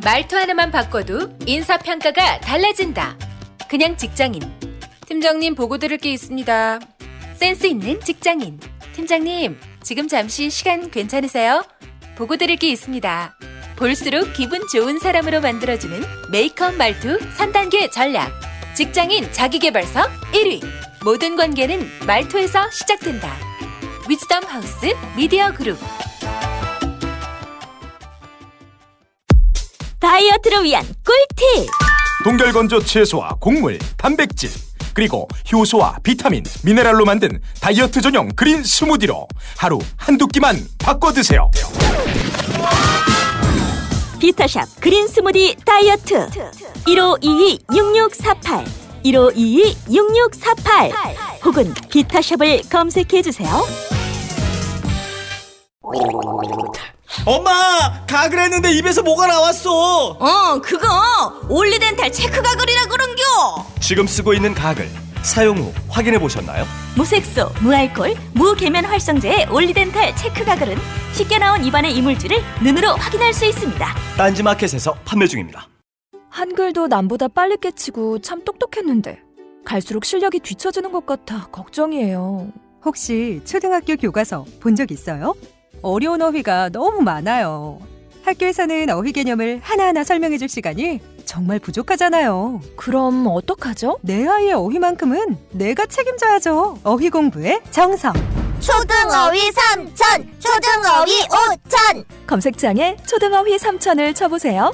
말투 하나만 바꿔도 인사평가가 달라진다. 그냥 직장인. 팀장님 보고 드릴 게 있습니다. 센스 있는 직장인. 팀장님, 지금 잠시 시간 괜찮으세요? 보고 드릴 게 있습니다. 볼수록 기분 좋은 사람으로 만들어주는 메이크업 말투 3단계 전략. 직장인 자기계발서 1위. 모든 관계는 말투에서 시작된다. 위즈덤 하우스 미디어 그룹. 다이어트를 위한 꿀팁! 동결건조 채소와 곡물, 단백질, 그리고 효소와 비타민, 미네랄로 만든 다이어트 전용 그린 스무디로 하루 한두 끼만 바꿔 드세요. 비타샵 그린 스무디 다이어트 1522-6648 1522-6648 혹은 비타샵을 검색해주세요. 엄마! 가글 했는데 입에서 뭐가 나왔어. 그거 올리덴탈 체크 가글이라 그런겨. 지금 쓰고 있는 가글 사용 후 확인해 보셨나요? 무색소, 무알콜, 무계면 활성제의 올리덴탈 체크 가글은 쉽게 나온 입안의 이물질을 눈으로 확인할 수 있습니다. 딴지마켓에서 판매 중입니다. 한글도 남보다 빨리 깨치고 참 똑똑했는데 갈수록 실력이 뒤처지는 것 같아 걱정이에요. 혹시 초등학교 교과서 본 적 있어요? 어려운 어휘가 너무 많아요. 학교에서는 어휘 개념을 하나하나 설명해줄 시간이 정말 부족하잖아요. 그럼 어떡하죠? 내 아이의 어휘만큼은 내가 책임져야죠. 어휘 공부의 정성. 초등어휘 3000, 초등어휘 5000. 검색창에 초등어휘 3000을 쳐보세요.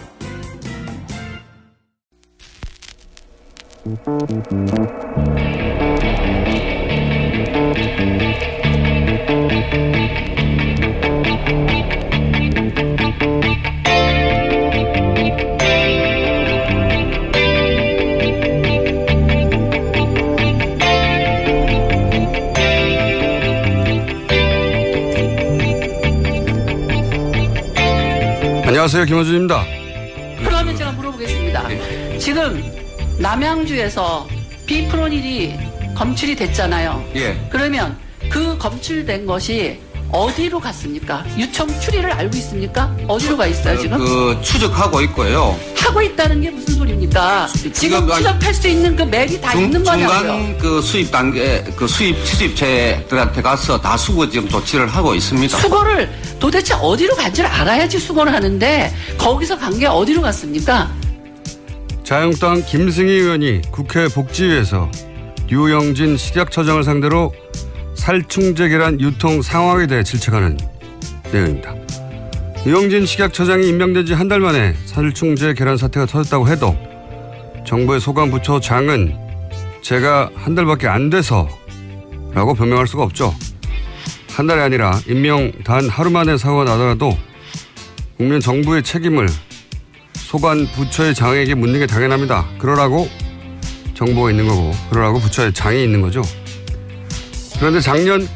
안녕하세요, 김호준입니다. 그러면 제가 물어보겠습니다. 네. 지금 남양주에서 비프로닐이 검출이 됐잖아요. 예. 그러면 그 검출된 것이 어디로 갔습니까? 유청 추리를 알고 있습니까? 어디로 가 있어요 지금? 추적하고 있고요. 하고 있다는 게 무슨 소리입니까? 지금 추적할 수 있는 그 맥이 다 있는 거냐고요. 중간 수입 단계 수입체들한테 가서 다 수거 지금 조치를 하고 있습니다. 수거를 도대체 어디로 간지를 알아야지 수거를 하는데 거기서 간 게 어디로 갔습니까? 자유한국당 김승희 의원이 국회 복지위에서 류영진 식약처장을 상대로 살충제 계란 유통 상황에 대해 질책하는 내용입니다. 류영진 식약처장이 임명된 지 한 달 만에 살충제 계란 사태가 터졌다고 해도 정부의 소관부처장은 제가 한 달밖에 안 돼서 라고 변명할 수가 없죠. 한 달이 아니라 임명 단 하루 만에 사고가 나더라도 국민 정부의 책임을 소관부처의 장에게 묻는 게 당연합니다. 그러라고 정부가 있는 거고 그러라고 부처의 장이 있는 거죠. 그런데 작년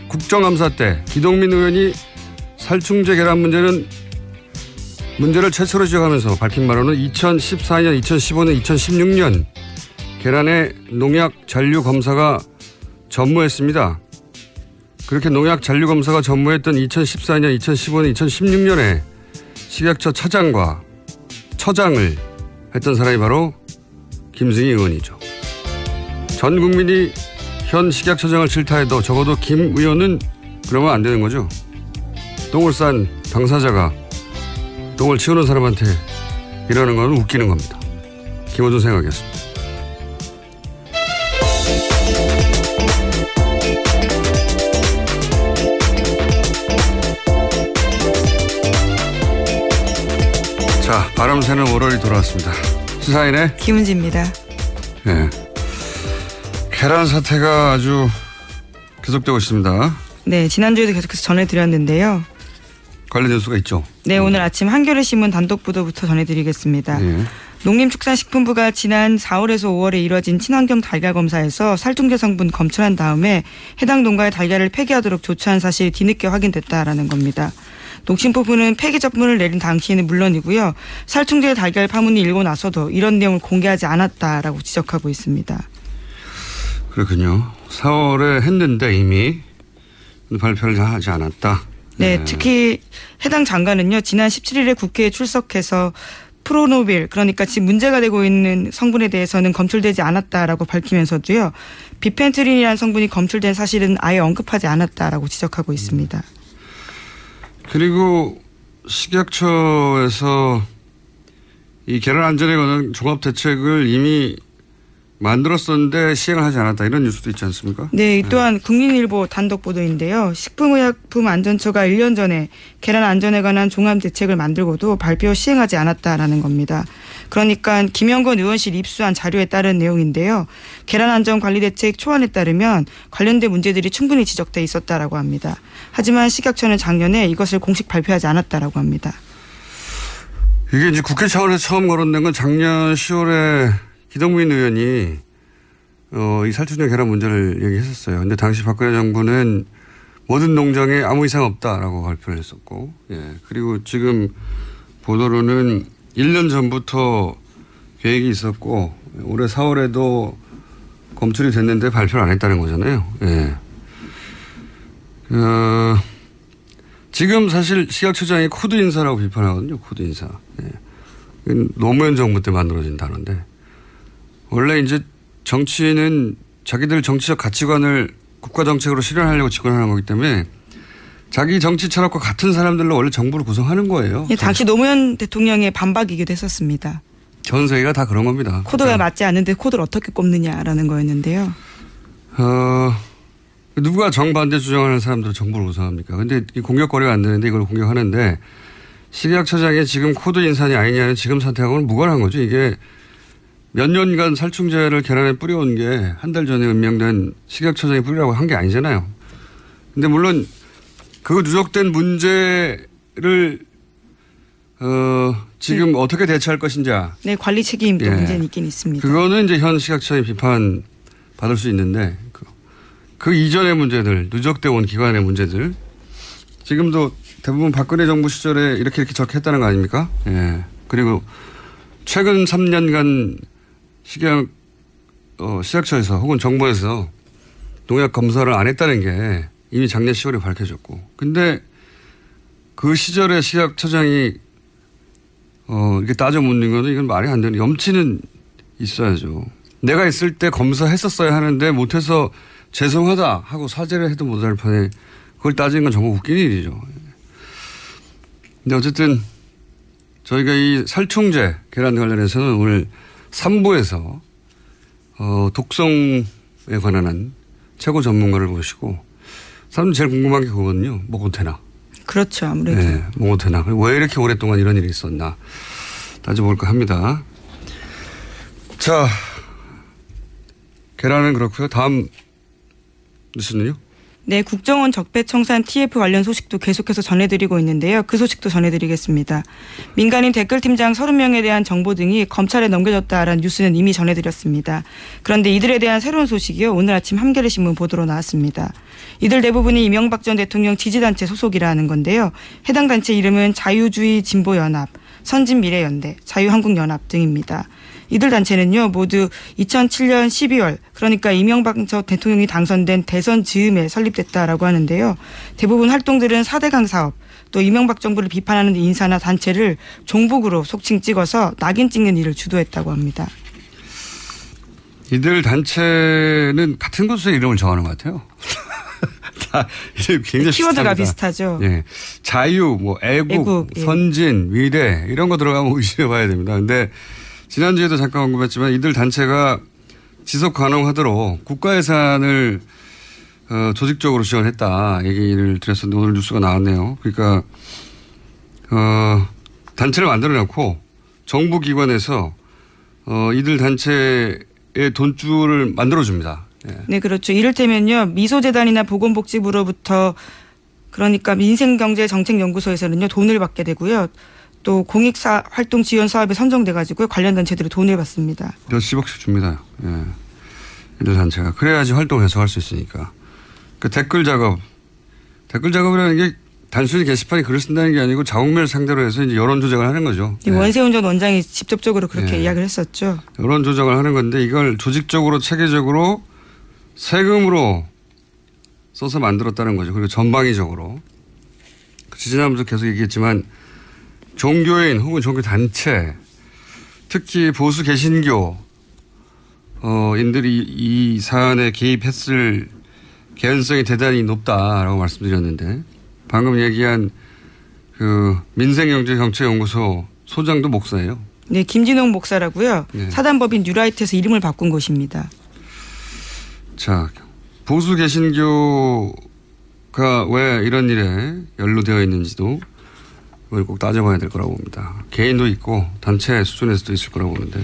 국정감사 때 기동민 의원이 살충제 계란 문제를 최초로 지적하면서 밝힌 바로는 2014년, 2015년, 2016년 계란의 농약 잔류 검사가 전무했습니다. 그렇게 농약 잔류 검사가 전무했던 2014년, 2015년, 2016년에 식약처 차장과 처장을 했던 사람이 바로 김승희 의원이죠. 전 국민이 현 식약처장을 질타해도 적어도 김 의원은 그러면 안 되는 거죠. 똥을 싼 당사자가 똥을 치우는 사람한테 이러는 건 웃기는 겁니다. 김호준 생각이었습니다. 자, 바람 새는 월요일이 돌아왔습니다. 시사인의 김은지입니다. 네. 계란 사태가 아주 계속되고 있습니다. 네, 지난주에도 계속해서 전해드렸는데요. 관련 뉴스가 있죠? 네, 오늘 아침 한겨레신문 단독 보도부터 전해드리겠습니다. 네. 농림축산식품부가 지난 4월에서 5월에 이뤄진 친환경 달걀 검사에서 살충제 성분 검출한 다음에 해당 농가의 달걀을 폐기하도록 조치한 사실이 뒤늦게 확인됐다라는 겁니다. 농심부는 폐기 처분을 내린 당시에는 물론이고요. 살충제 달걀 파문이 일고 나서도 이런 내용을 공개하지 않았다라고 지적하고 있습니다. 그렇군요. 4월에 했는데 이미 발표를 하지 않았다. 네, 특히 해당 장관은요. 지난 17일에 국회에 출석해서 프로노빌, 그러니까 지금 문제가 되고 있는 성분에 대해서는 검출되지 않았다라고 밝히면서도요. 비펜트린이라는 성분이 검출된 사실은 아예 언급하지 않았다라고 지적하고 있습니다. 그리고 식약처에서 이 계란 안전에 관한 종합 대책을 이미 만들었었는데 시행을 하지 않았다 이런 뉴스도 있지 않습니까? 네, 이 또한 국민일보 단독 보도인데요. 식품의약품안전처가 1년 전에 계란 안전에 관한 종합 대책을 만들고도 발표 시행하지 않았다라는 겁니다. 그러니까 김영건 의원실 입수한 자료에 따른 내용인데요. 계란 안전 관리 대책 초안에 따르면 관련된 문제들이 충분히 지적돼 있었다라고 합니다. 하지만 식약처는 작년에 이것을 공식 발표하지 않았다라고 합니다. 이게 이제 국회 차원에서 처음 거론된 건 작년 10월에 기동민 의원이 이 살충제 계란 문제를 얘기했었어요. 근데 당시 박근혜 정부는 모든 농장에 아무 이상 없다라고 발표를 했었고, 예. 그리고 지금 보도로는 1년 전부터 계획이 있었고 올해 4월에도 검출이 됐는데 발표를 안 했다는 거잖아요. 예. 지금 사실 식약처장이 코드 인사라고 비판하거든요. 코드 인사. 예. 노무현 정부 때 만들어진 단어인데 원래 이제 정치는 자기들 정치적 가치관을 국가 정책으로 실현하려고 집권하는 거기 때문에 자기 정치 철학과 같은 사람들로 원래 정부를 구성하는 거예요. 예, 당시 노무현 대통령의 반박이기도 했었습니다. 전 세계가 다 그런 겁니다. 코드가 맞지 않는데 코드를 어떻게 꼽느냐라는 거였는데요. 누가 정반대 주장하는 사람들은 정부를 구성합니까? 근데 이 공격거리가 안 되는데 이걸 공격하는데 식약처장이 지금 코드 인사냐 아니냐는 지금 사태하고는 무관한 거죠. 이게 몇 년간 살충제를 계란에 뿌려온 게 한 달 전에 임명된 식약처장이 뿌리라고 한 게 아니잖아요. 근데 물론 그 누적된 문제를 지금 네. 어떻게 대처할 것인가. 네, 관리 책임도 문제는 있긴 있습니다. 그거는 이제 현 식약처의 비판 받을 수 있는데 그 이전의 문제들, 누적돼 온 기관의 문제들 지금도 대부분 박근혜 정부 시절에 이렇게 저렇게 했다는 거 아닙니까? 예. 그리고 최근 3년간 식약처에서 혹은 정부에서 농약 검사를 안 했다는 게 이미 작년 10월에 밝혀졌고. 근데 그 시절에 식약처장이 이렇게 따져 묻는 거는 이건 말이 안 되는 염치는 있어야죠. 내가 있을 때 검사했었어야 하는데 못해서 죄송하다 하고 사죄를 해도 못할 판에 그걸 따지는 건 정말 웃긴 일이죠. 근데 어쨌든 저희가 이 살충제 계란 관련해서는 오늘 3부에서 독성에 관한 최고 전문가를 모시고 사람들 제일 궁금한 게 그거거든요. 뭐가 되나. 그렇죠. 아무래도. 네, 뭐가 되나. 왜 이렇게 오랫동안 이런 일이 있었나. 따져볼까 합니다. 자, 계란은 그렇고요. 다음 뉴스는요? 네, 국정원 적폐청산 TF 관련 소식도 계속해서 전해드리고 있는데요. 그 소식도 전해드리겠습니다. 민간인 댓글팀장 30명에 대한 정보 등이 검찰에 넘겨졌다라는 뉴스는 이미 전해드렸습니다. 그런데 이들에 대한 새로운 소식이요. 오늘 아침 한겨레신문 보도로 나왔습니다. 이들 대부분이 이명박 전 대통령 지지단체 소속이라는 건데요. 해당 단체 이름은 자유주의 진보연합, 선진미래연대, 자유한국연합 등입니다. 이들 단체는요 모두 2007년 12월 그러니까 이명박 전 대통령이 당선된 대선 즈음에 설립됐다라고 하는데요. 대부분 활동들은 4대강 사업 또 이명박 정부를 비판하는 인사나 단체를 종북으로 속칭 찍어서 낙인 찍는 일을 주도했다고 합니다. 이들 단체는 같은 곳에 이름을 정하는 것 같아요. 다 굉장히 키워드가 비슷합니다. 비슷하죠. 예. 자유, 뭐 애국, 예. 선진, 미래 이런 거 들어가면 의심해 봐야 됩니다. 근데 지난주에도 잠깐 언급했지만 이들 단체가 지속 가능하도록 국가 예산을 조직적으로 지원했다 얘기를 드렸었는데 오늘 뉴스가 나왔네요. 그러니까 단체를 만들어 놓고 정부 기관에서 이들 단체의 돈줄을 만들어 줍니다. 예. 네, 그렇죠. 이를테면요 미소재단이나 보건복지부로부터 그러니까 민생경제정책연구소에서는요 돈을 받게 되고요. 또 공익활동 지원 사업에 선정돼 가지고 관련 단체들이 돈을 받습니다. 몇십억씩 줍니다. 예. 이들 단체가. 그래야지 활동 계속할 수 있으니까. 그 댓글 작업이라는 게 단순히 게시판에 글을 쓴다는 게 아니고 자국면을 상대로 해서 이제 여론 조작을 하는 거죠. 예. 원세훈 전 원장이 직접적으로 그렇게 이야기를 했었죠. 여론 조작을 하는 건데 이걸 조직적으로 체계적으로 세금으로 써서 만들었다는 거죠. 그리고 전방위적으로. 지난번도 계속 얘기했지만 종교인 혹은 종교단체 특히 보수 개신교 인들이 이 사안에 개입했을 개연성이 대단히 높다라고 말씀드렸는데 방금 얘기한 그 민생경제정책연구소 소장도 목사예요. 네, 김진홍 목사라고요. 네. 사단법인 뉴라이트에서 이름을 바꾼 곳입니다. 자, 보수 개신교가 왜 이런 일에 연루되어 있는지도 그걸 꼭 따져봐야 될 거라고 봅니다. 개인도 있고 단체 수준에서도 있을 거라고 보는데.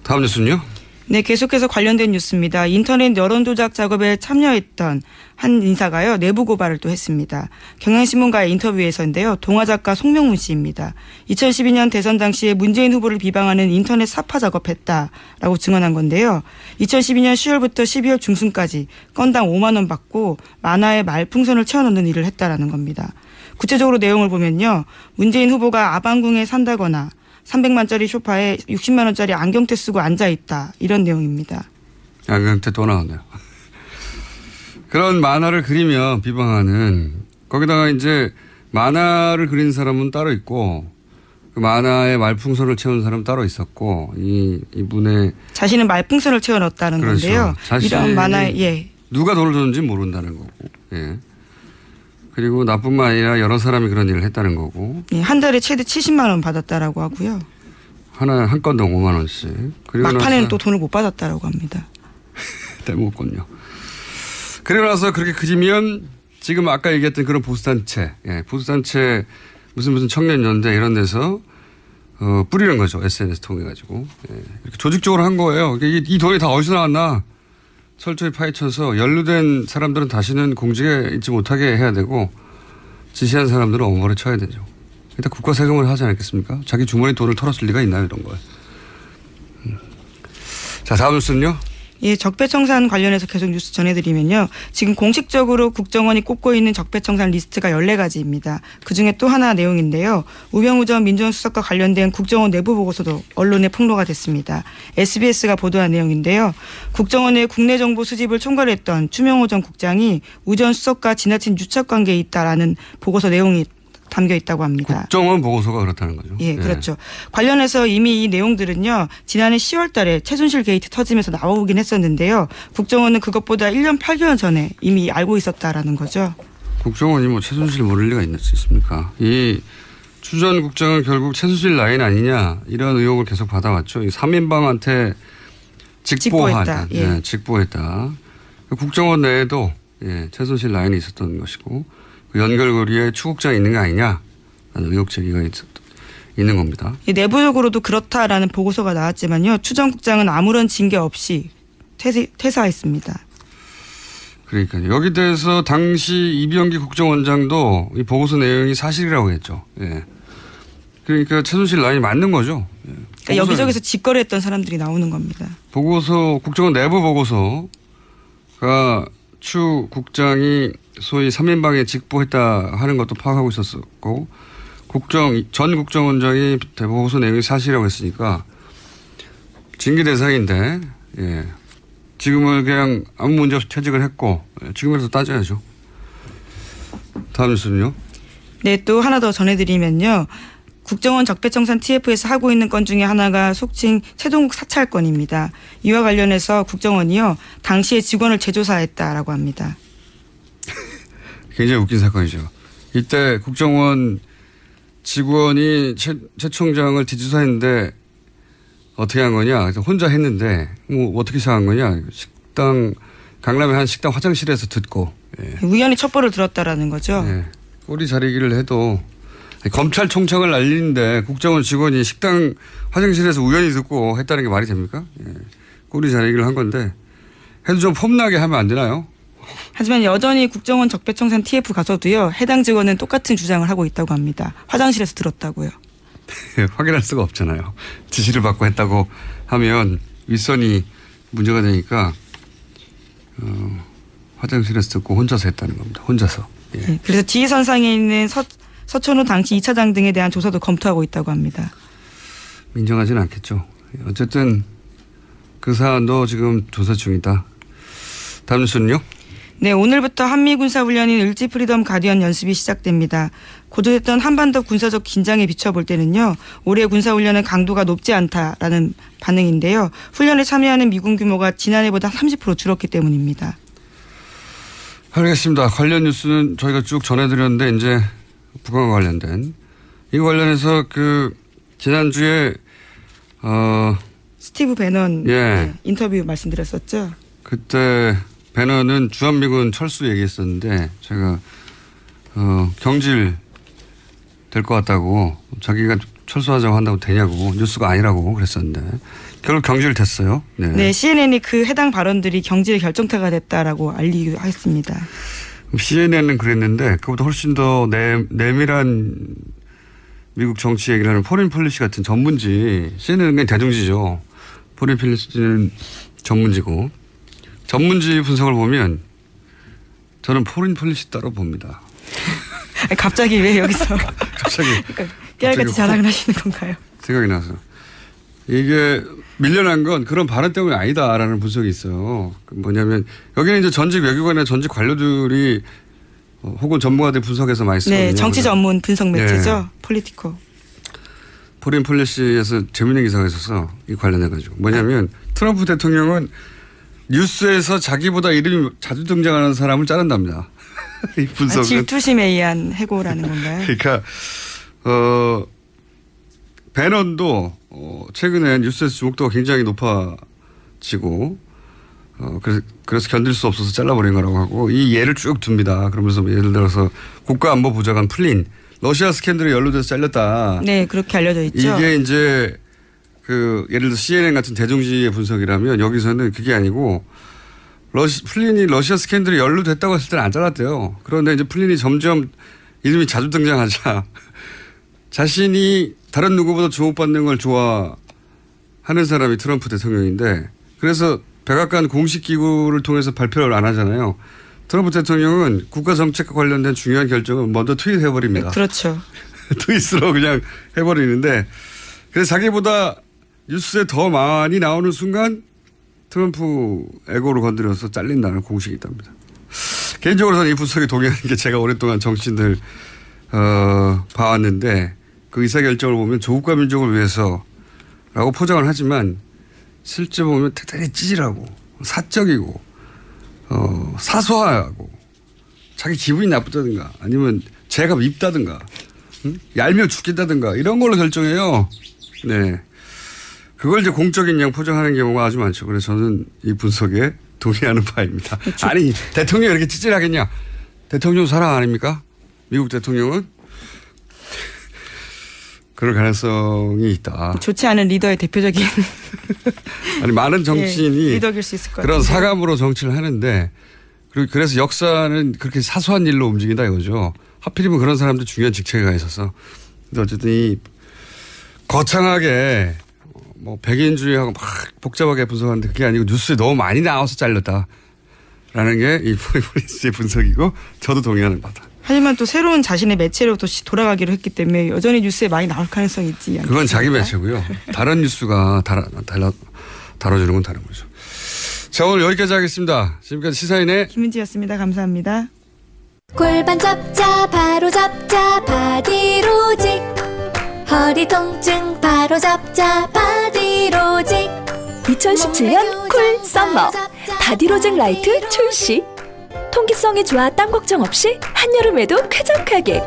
다음 뉴스는요? 네, 계속해서 관련된 뉴스입니다. 인터넷 여론조작 작업에 참여했던 한 인사가요, 내부 고발을 또 했습니다. 경향신문과의 인터뷰에서인데요, 동화작가 송명문 씨입니다. 2012년 대선 당시에 문재인 후보를 비방하는 인터넷 사파 작업했다라고 증언한 건데요. 2012년 10월부터 12월 중순까지 건당 5만 원 받고 만화에 말풍선을 채워넣는 일을 했다라는 겁니다. 구체적으로 내용을 보면요, 문재인 후보가 아방궁에 산다거나 300만짜리 소파에 60만 원짜리 안경테 쓰고 앉아있다. 이런 내용입니다. 안경테 또 나왔네요. 그런 만화를 그리면 비방하는 거기다가 이제 만화를 그린 사람은 따로 있고 그 만화에 말풍선을 채운 사람은 따로 있었고 이분의 자신은 말풍선을 채워 넣었다는 그렇죠. 건데요. 이런 만화에 예. 누가 돈을 줬는지 모른다는 거고. 예. 그리고 나뿐만 아니라 여러 사람이 그런 일을 했다는 거고. 예, 한 달에 최대 70만 원 받았다라고 하고요. 한 건당 5만 원씩. 그리고 막판에는 또 돈을 못 받았다라고 합니다. 떼먹었군요. 그리고 나서 그렇게 그리면 지금 아까 얘기했던 그런 보수단체, 예, 보수단체 무슨 청년연대 이런 데서 뿌리는 거죠. SNS 통해 가지고. 예, 이렇게 조직적으로 한 거예요. 이 돈이 다 어디서 나왔나? 철저히 파헤쳐서 연루된 사람들은 다시는 공직에 있지 못하게 해야 되고 지시한 사람들은 엄벌에 쳐야 되죠. 일단 국가 세금을 하지 않겠습니까? 자기 주머니 돈을 털었을 리가 있나요, 이런 걸. 자, 다음 뉴스는요. 예, 적폐청산 관련해서 계속 뉴스 전해드리면요. 지금 공식적으로 국정원이 꼽고 있는 적폐청산 리스트가 14가지입니다. 그중에 또 하나 내용인데요. 우병우 전 민정수석과 관련된 국정원 내부 보고서도 언론에 폭로가 됐습니다. SBS가 보도한 내용인데요. 국정원의 국내 정보 수집을 총괄했던 추명호 전 국장이 우 전 수석과 지나친 유착관계에 있다라는 보고서 내용이 담겨 있다고 합니다. 국정원 보고서가 그렇다는 거죠. 예, 그렇죠. 관련해서 이미 이 내용들은요, 지난해 10월 달에 최순실 게이트 터지면서 나오긴 했었는데요. 국정원은 그것보다 1년 8개월 전에 이미 알고 있었다라는 거죠. 국정원이 뭐 최순실 모를 리가 있을 수 있습니까? 이 추 전 국장은 결국 최순실 라인 아니냐 이런 의혹을 계속 받아왔죠. 이 3인방한테 직보했다. 예. 네, 직보했다. 국정원 내에도 예, 최순실 라인이 있었던 것이고 그 연결고리에 추국장이 있는 거 아니냐 라는 의혹 제기가 있는 겁니다. 내부적으로도 그렇다라는 보고서가 나왔지만요. 추 전 국장은 아무런 징계 없이 퇴사했습니다. 그러니까요. 여기 대해서 당시 이병기 국정원장도 이 보고서 내용이 사실이라고 했죠. 예. 그러니까 최순실 라인이 맞는 거죠. 예. 그러니까 여기저기서 직거래했던 사람들이 나오는 겁니다. 보고서 국정원 내부 보고서가 추 국장이 소위 3인방에 직보했다 하는 것도 파악하고 있었고 전 국정원장이 보고서 내용이 사실이라고 했으니까 징계 대상인데 예. 지금은 그냥 아무 문제 없이 퇴직을 했고 지금이라도 따져야죠. 다음 뉴스는요. 네, 또 하나 더 전해드리면요. 국정원 적폐청산 TF에서 하고 있는 건 중에 하나가 속칭 최동국 사찰 건입니다. 이와 관련해서 국정원이요, 당시에 직원을 재조사했다라고 합니다. 굉장히 웃긴 사건이죠. 이때 국정원 직원이 최 총장을 뒤조사했는데 어떻게 한 거냐? 그래서 혼자 했는데 뭐 어떻게 시작한 거냐? 강남의 한 식당 화장실에서 듣고 예. 우연히 첩보를 들었다라는 거죠. 예. 꼬리 자르기를 해도 검찰총장을 날리는데 국정원 직원이 식당 화장실에서 우연히 듣고 했다는 게 말이 됩니까? 예. 꼬리 자르기를 한 건데 해도 좀 폼나게 하면 안 되나요? 하지만 여전히 국정원 적폐청산 TF 가서도요, 해당 직원은 똑같은 주장을 하고 있다고 합니다. 화장실에서 들었다고요. 확인할 수가 없잖아요. 지시를 받고 했다고 하면 윗선이 문제가 되니까 화장실에서 듣고 혼자서 했다는 겁니다. 혼자서. 예. 네, 그래서 지휘선상에 있는 서천후 당시 2차장 등에 대한 조사도 검토하고 있다고 합니다. 인정하지는 않겠죠. 어쨌든 그 사안도 지금 조사 중이다. 다음 뉴스는요? 네, 오늘부터 한미 군사훈련인 을지 프리덤 가디언 연습이 시작됩니다. 고조됐던 한반도 군사적 긴장에 비춰볼 때는요, 올해 군사훈련은 강도가 높지 않다라는 반응인데요. 훈련에 참여하는 미군 규모가 지난해보다 30% 줄었기 때문입니다. 알겠습니다. 관련 뉴스는 저희가 쭉 전해드렸는데 이제 북한과 관련된 이거 관련해서 지난주에 스티브 배넌 인터뷰 말씀드렸었죠. 그때 배넌은 주한미군 철수 얘기했었는데 제가 경질 될 것 같다고 자기가 철수하자고 한다고 되냐고 뉴스가 아니라고 그랬었는데 결국 경질됐어요. 네, CNN이 그 해당 발언들이 경질 결정타가 됐다라고 알리기도 했습니다. CNN은 그랬는데 그보다 훨씬 더 내밀한 미국 정치 얘기를 하는 포린 폴리시 같은 전문지, CNN은 그냥 대중지죠. 포린 폴리시는 전문지고, 전문지 분석을 보면 저는 포린 폴리시 따로 봅니다. 갑자기 왜 여기서 갑자기 깨알같이 자랑을 하시는 건가요? 생각이 나서. 이게 밀려난 건 그런 발언 때문이 아니다라는 분석이 있어요. 뭐냐면 여기는 이제 전직 외교관이나 전직 관료들이 혹은 전문가들 분석해서 많이 쓰거든요. 네, 정치 전문 분석 매체죠. 폴리티코. 포린 폴리시에서 재밌는 기사가 있어서 이 관련해가지고 뭐냐면 트럼프 대통령은 뉴스에서 자기보다 이름이 자주 등장하는 사람을 자른답니다. 이 분석은. 질투심에 의한 해고라는 건가요? 그러니까 배넌도 최근에 뉴스에서 주목도가 굉장히 높아지고 그래서 견딜 수 없어서 잘라버린 거라고 하고 이 예를 쭉 듭니다. 그러면서 예를 들어서 국가안보보좌관 플린 러시아 스캔들에 연루돼서 잘렸다. 네, 그렇게 알려져 있죠. 이게 이제 예를 들어 CNN 같은 대중지의 분석이라면 여기서는 그게 아니고 플린이 러시아 스캔들에 연루됐다고 했을 때는 안 잘랐대요. 그런데 이제 플린이 점점 이름이 자주 등장하자 자신이 다른 누구보다 주목받는 걸 좋아하는 사람이 트럼프 대통령인데 그래서 백악관 공식기구를 통해서 발표를 안 하잖아요. 트럼프 대통령은 국가 정책과 관련된 중요한 결정을 먼저 트윗해버립니다. 그렇죠. 트윗으로 그냥 해버리는데 그래서 자기보다 뉴스에 더 많이 나오는 순간 트럼프 에고를 건드려서 잘린다는 공식이 있답니다. 개인적으로는 이 분석에 동의하는 게 제가 오랫동안 정치인들 봐왔는데 그 의사결정을 보면 조국과 민족을 위해서라고 포장을 하지만 실제 보면 대단히 찌질하고 사적이고 사소하고 자기 기분이 나쁘다든가 아니면 죄가 밉다든가 얄미워 죽겠다든가 이런 걸로 결정해요. 네. 그걸 이제 공적인 양 포장하는 경우가 아주 많죠. 그래서 저는 이 분석에 동의하는 바입니다. 그렇죠. 아니 대통령이 이렇게 찌질하겠냐. 대통령 사랑 아닙니까? 미국 대통령은. 그럴 가능성이 있다. 좋지 않은 리더의 대표적인. 아니 많은 정치인이 리더일 수 있을 것 그런 같은데. 사감으로 정치를 하는데 그래서 역사는 그렇게 사소한 일로 움직인다 이거죠. 하필이면 그런 사람들 중요한 직책에 가 있어서. 근데 어쨌든 이 거창하게 뭐 백인주의하고 막 복잡하게 분석하는데 그게 아니고 뉴스에 너무 많이 나와서 잘렸다라는 게 이 포리폴리스의 분석이고 저도 동의하는 바다. 하지만 또 새로운 자신의 매체로 또 돌아가기로 했기 때문에 여전히 뉴스에 많이 나올 가능성이 있지 않습니까? 그건 자기 매체고요. 다른 뉴스가 다뤄주는 건 다른 거죠. 자, 오늘 여기까지 하겠습니다. 지금까지 시사인의 김은지였습니다. 감사합니다. 골반 잡자 바로 잡자 바디로직 허리 통증 바로 잡자 바디로직 2017년 쿨 썸머 바디로직 라이트 출시. 통기성이 좋아 땀 걱정 없이 한여름에도 쾌적하게.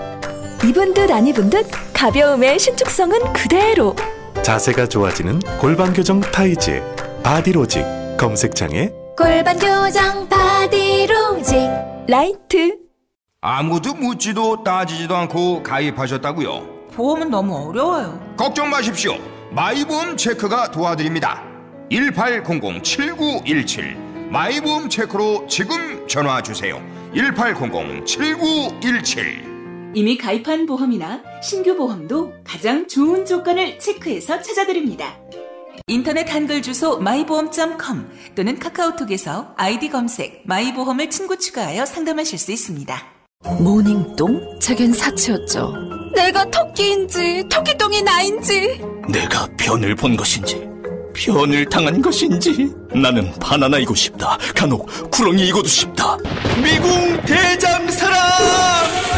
입은 듯 안 입은 듯 가벼움의 신축성은 그대로. 자세가 좋아지는 골반 교정 타이즈 바디로직 검색창에 골반 교정 바디로직 라이트. 아무도 묻지도 따지지도 않고 가입하셨다고요? 보험은 너무 어려워요. 걱정 마십시오. 마이보험 체크가 도와드립니다. 1800-7917 마이보험 체크로 지금 전화 주세요. 1800-7917 이미 가입한 보험이나 신규 보험도 가장 좋은 조건을 체크해서 찾아드립니다. 인터넷 한글 주소 마이보험.com 또는 카카오톡에서 아이디 검색 마이보험을 친구 추가하여 상담하실 수 있습니다. 모닝똥? 제겐 사치였죠. 내가 토끼인지 토끼똥이 나인지 내가 변을 본 것인지 변을 당한 것인지 나는 바나나이고 싶다. 간혹 구렁이이고도 싶다. 미궁 대장사랑!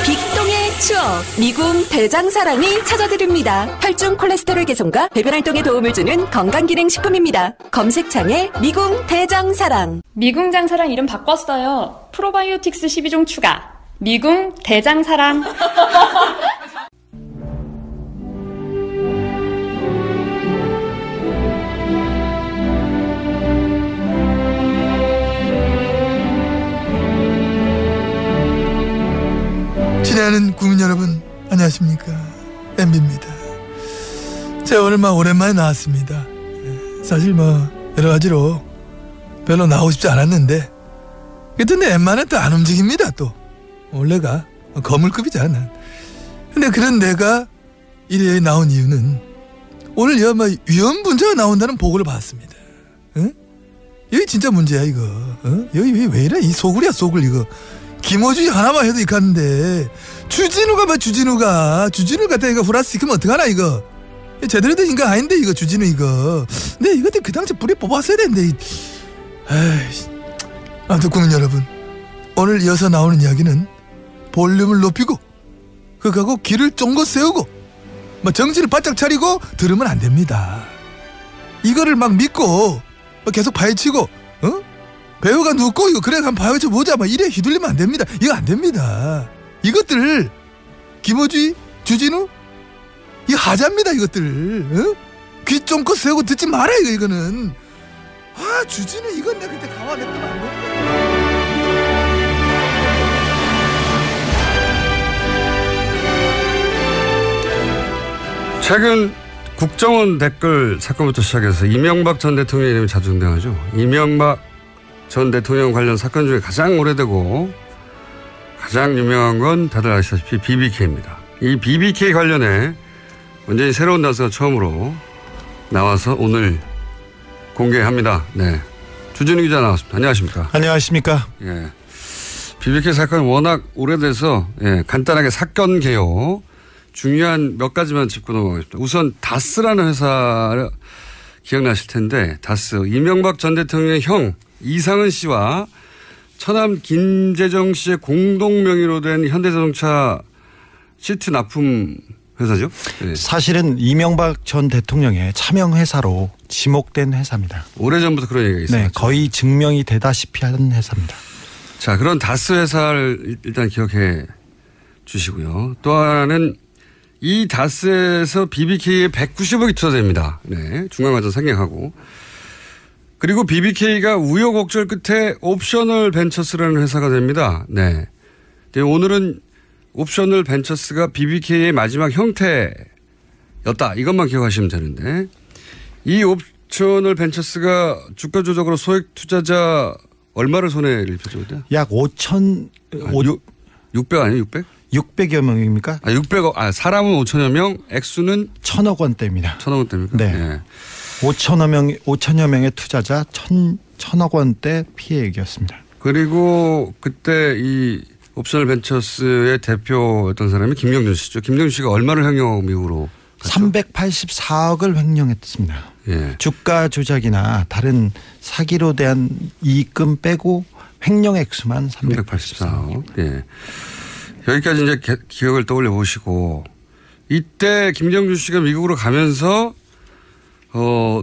빅동의 추억 미궁 대장사랑이 찾아드립니다. 혈중 콜레스테롤 개선과 배변 활동에 도움을 주는 건강기능식품입니다. 검색창에 미궁 대장사랑. 미궁 장사랑 이름 바꿨어요. 프로바이오틱스 12종 추가. 미궁 대장사랑. 친애하는 국민 여러분, 안녕하십니까. MB입니다. 제가 오늘 오랜만에 나왔습니다. 사실 여러 가지로 별로 나오고 싶지 않았는데, 그랬더니 엠마는 또 안 움직입니다. 또 원래가 거물급이잖아. 근데 그런 내가 이래 나온 이유는 오늘 위험 문제가 나온다는 보고를 받았습니다. 응? 여기 진짜 문제야 이거. 여기 왜 이래? 이 소굴이야 소굴 이거. 김어준이 하나만 해도 이카는데 주진우가 주진우 갖다 이거 후라시키면 어떡하나 이거. 제대로 된 인간 아닌데 이거 주진우 이거. 근데 이거 그 당시 불에 뽑았어야 되는데. 아무튼 국민 여러분, 오늘 이어서 나오는 이야기는 볼륨을 높이고 그거하고 귀를 쫑긋 세우고 정신을 바짝 차리고 들으면 안 됩니다. 이거를 믿고 계속 파헤치고 배우가 눕고 이거 그래 한번 파헤쳐 보자 이래 휘둘리면 안 됩니다. 이거 안 됩니다. 이것들 김어주이 주진우 이거 하자입니다. 이것들 귀 쫑긋 세우고 듣지 마라 이거는. 주진우 이건 내가 그때 강화냈더만 안 됩니다. 최근 국정원 댓글 사건부터 시작해서 이명박 전 대통령 이름이 자주 등장하죠. 이명박 전 대통령 관련 사건 중에 가장 오래되고 가장 유명한 건 다들 아시다시피 BBK입니다. 이 BBK 관련해 완전히 새로운 단서가 처음으로 나와서 오늘 공개합니다. 네, 주진우 기자 나왔습니다. 안녕하십니까? 안녕하십니까? 예, BBK 사건은 워낙 오래돼서 간단하게 사건 개요 중요한 몇 가지만 짚고 넘어가겠습니다. 우선 다스라는 회사 기억나실 텐데, 다스 이명박 전 대통령의 형 이상은 씨와 처남 김재정 씨의 공동 명의로 된 현대자동차 시트 납품 회사죠. 네. 사실은 이명박 전 대통령의 차명 회사로 지목된 회사입니다. 오래전부터 그런 얘기가 있어요. 네, 거의 증명이 되다시피 하는 회사입니다. 자, 그런 다스 회사를 일단 기억해 주시고요. 또 하나는 이 다스에서 BBK에 190억이 투자됩니다. 네, 중간과정 생략하고. 그리고 BBK가 우여곡절 끝에 옵셔널 벤처스라는 회사가 됩니다. 네. 오늘은 옵셔널 벤처스가 BBK의 마지막 형태였다. 이것만 기억하시면 되는데, 이 옵셔널 벤처스가 주가 조작으로 소액 투자자 얼마를 손해를 입혔죠? 약 600 아니에요? 600? 600여 명입니까? 600억. 사람은 5천여 명, 액수는 1,000억 원대입니다. 1,000억 원대입니까? 네. 네. 5천여 명의 투자자 1,000억 원대 피해액이었습니다. 그리고 그때 이 옵셔널 벤처스의 대표였던 사람이 김경준 씨죠. 김경준 씨가 얼마를 횡령 미국으로 갔죠? 384억을 횡령했습니다. 예. 주가 조작이나 다른 사기로 대한 이익금 빼고 횡령 액수만 384억. 예. 여기까지 이제 기억을 떠올려 보시고, 이때 김경준 씨가 미국으로 가면서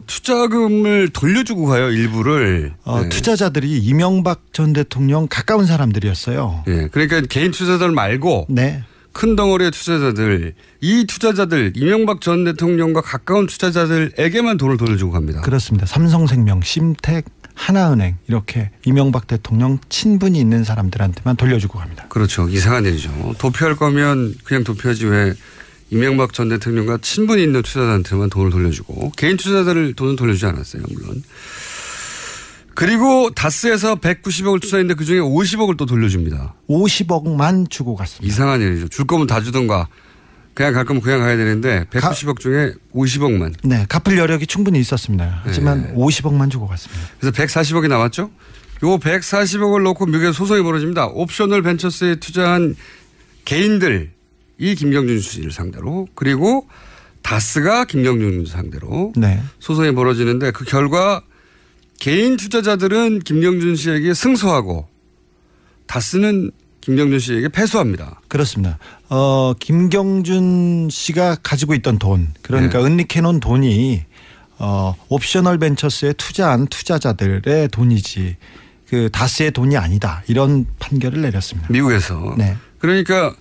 투자금을 돌려주고 가요, 일부를. 네. 투자자들이 이명박 전 대통령 가까운 사람들이었어요. 예. 그러니까 개인 투자자들 말고 네. 큰 덩어리의 투자자들, 이 투자자들 이명박 전 대통령과 가까운 투자자들에게만 돈을 돌려주고 갑니다. 그렇습니다. 삼성생명, 심택, 하나은행 이렇게 이명박 대통령 친분이 있는 사람들한테만 돌려주고 갑니다. 그렇죠. 이상한 일이죠. 도피할 거면 그냥 도피하지 왜 이명박 전 대통령과 친분이 있는 투자자한테만 돈을 돌려주고, 개인 투자자들 돈은 돌려주지 않았어요. 물론. 그리고 다스에서 190억을 투자했는데 그중에 50억을 또 돌려줍니다. 50억만 주고 갔습니다. 이상한 일이죠. 줄 거면 다 주던가 그냥 갈 거면 그냥 가야 되는데 190억 중에 50억만. 네. 갚을 여력이 충분히 있었습니다. 하지만 네. 50억만 주고 갔습니다. 그래서 140억이 남았죠. 요 140억을 놓고 미국에서 소송이 벌어집니다. 옵셔널 벤처스에 투자한 개인들, 이 김경준 씨를 상대로. 그리고 다스가 김경준 상대로 네. 소송이 벌어지는데 그 결과 개인 투자자들은 김경준 씨에게 승소하고 다스는 김경준 씨에게 패소합니다. 그렇습니다. 김경준 씨가 가지고 있던 돈, 그러니까 네. 은닉해놓은 돈이 옵셔널 벤처스에 투자한 투자자들의 돈이지 그 다스의 돈이 아니다. 이런 판결을 내렸습니다. 미국에서. 네. 그러니까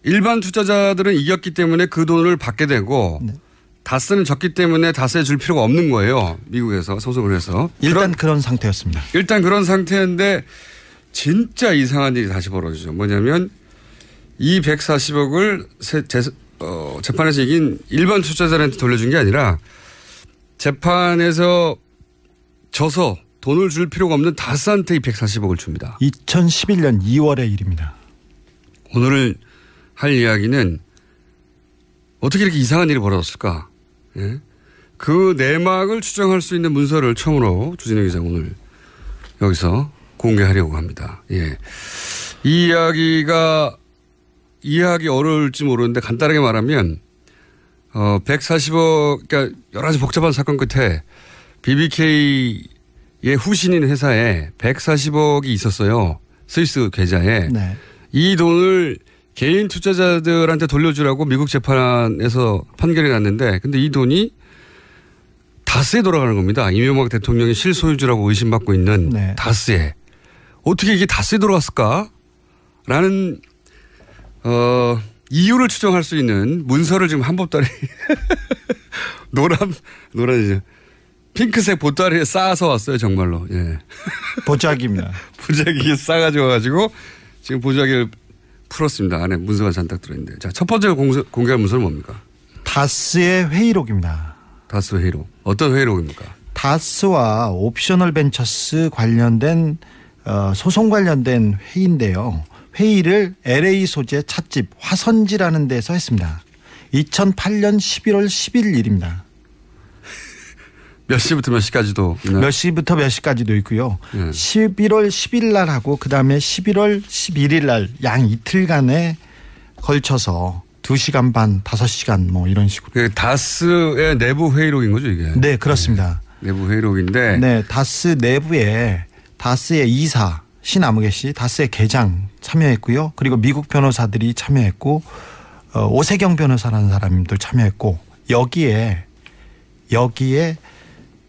일반 투자자들은 이겼기 때문에 그 돈을 받게 되고 네. 다스는 졌기 때문에 다스에 줄 필요가 없는 거예요. 미국에서 소송을 해서. 일단 그런 상태였습니다. 일단 그런 상태인데 진짜 이상한 일이 다시 벌어지죠. 뭐냐면 이 140억을 재판에서 이긴 일반 투자자한테 돌려준 게 아니라 재판에서 져서 돈을 줄 필요가 없는 다스한테 이 140억을 줍니다. 2011년 2월의 일입니다. 오늘 할 이야기는 어떻게 이렇게 이상한 일이 벌어졌을까? 예? 그 내막을 추정할 수 있는 문서를 처음으로 주진우 기자 오늘 여기서 공개하려고 합니다. 예. 이 이야기가 이해하기 어려울지 모르는데 간단하게 말하면 140억 그러니까 여러 가지 복잡한 사건 끝에 BBK의 후신인 회사에 140억이 있었어요. 스위스 계좌에. 네. 이 돈을 개인 투자자들한테 돌려주라고 미국 재판에서 판결이 났는데 근데 이 돈이 다스에 돌아가는 겁니다. 이명박 대통령이 실소유주라고 의심받고 있는 네. 다스에. 어떻게 이게 다스에 돌아갔을까? 라는 이유를 추정할 수 있는 문서를 지금 한보따리 노란이죠. 핑크색 보따리에 쌓아서 왔어요. 정말로. 예. 보자기입니다. 보자기에 싸가지고 와가지고 지금 보자기를 풀었습니다. 안에 문서가 잔뜩 들어있는데. 자, 첫 번째 공개할 문서는 뭡니까? 다스의 회의록입니다. 다스 회의록. 어떤 회의록입니까? 다스와 옵셔널 벤처스 관련된 소송 관련된 회의인데요. 회의를 LA 소재 찻집 화선지라는 데서 했습니다. 2008년 11월 10일 일입니다. 몇 시부터 몇 시까지도 있나요? 몇 시부터 몇 시까지도 있고요. 네. 11월 10일 날 하고 그다음에 11월 11일 날 양 이틀간에 걸쳐서 2시간 반, 5시간 뭐 이런 식으로. 다스의 내부 회의록인 거죠, 이게? 네, 그렇습니다. 네, 내부 회의록인데. 네, 다스 내부에 다스의 이사 신아무개 씨, 다스의 계장 참여했고요. 그리고 미국 변호사들이 참여했고 오세경 변호사라는 사람도 참여했고 여기에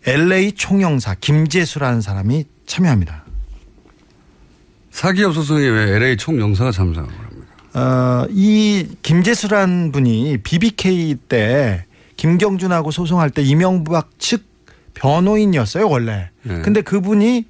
LA 총영사 김재수라는 사람이 참여합니다. 사기업 소송에 왜 LA 총영사가 참여하는 겁니까? 이 김재수라는 분이 BBK 때 김경준하고 소송할 때 이명박 측 변호인이었어요 원래. 네. 근데 그분이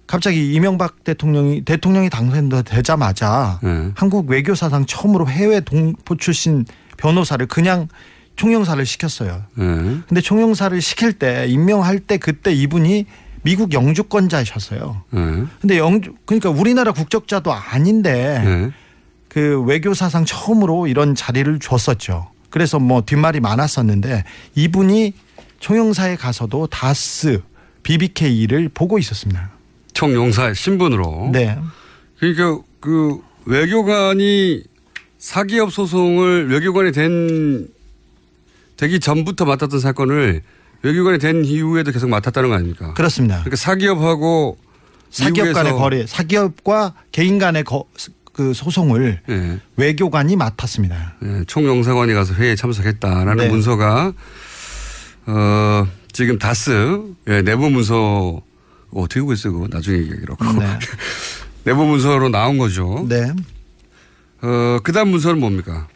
갑자기 이명박 대통령이 당선되자마자 네. 한국 외교사상 처음으로 해외 동포 출신 변호사를 그냥 총영사를 시켰어요. 네. 근데 총영사를 시킬 때 임명할 때 그때 이분이 미국 영주권자이셨어요. 네. 근데 그러니까 우리나라 국적자도 아닌데 네. 그 외교사상 처음으로 이런 자리를 줬었죠. 그래서 뭐 뒷말이 많았었는데 이분이 총영사에 가서도 다스 BBK를 보고 있었습니다. 총영사의 신분으로. 네. 그러니까 그 외교관이 사기업 소송을 외교관이 되기 전부터 맡았던 사건을 외교관이 된 이후에도 계속 맡았다는 거 아닙니까? 그렇습니다. 그러니까 사기업 간의 거래, 사기업과 개인 간의 그 소송을 네. 외교관이 맡았습니다. 네, 총영사관이 가서 회의에 참석했다라는 네. 문서가 지금 다스 내부 문서 어떻게 보고 있어요? 그거 나중에 얘기하기로. 네. 내부 문서로 나온 거죠. 네. 그다음 문서는 뭡니까?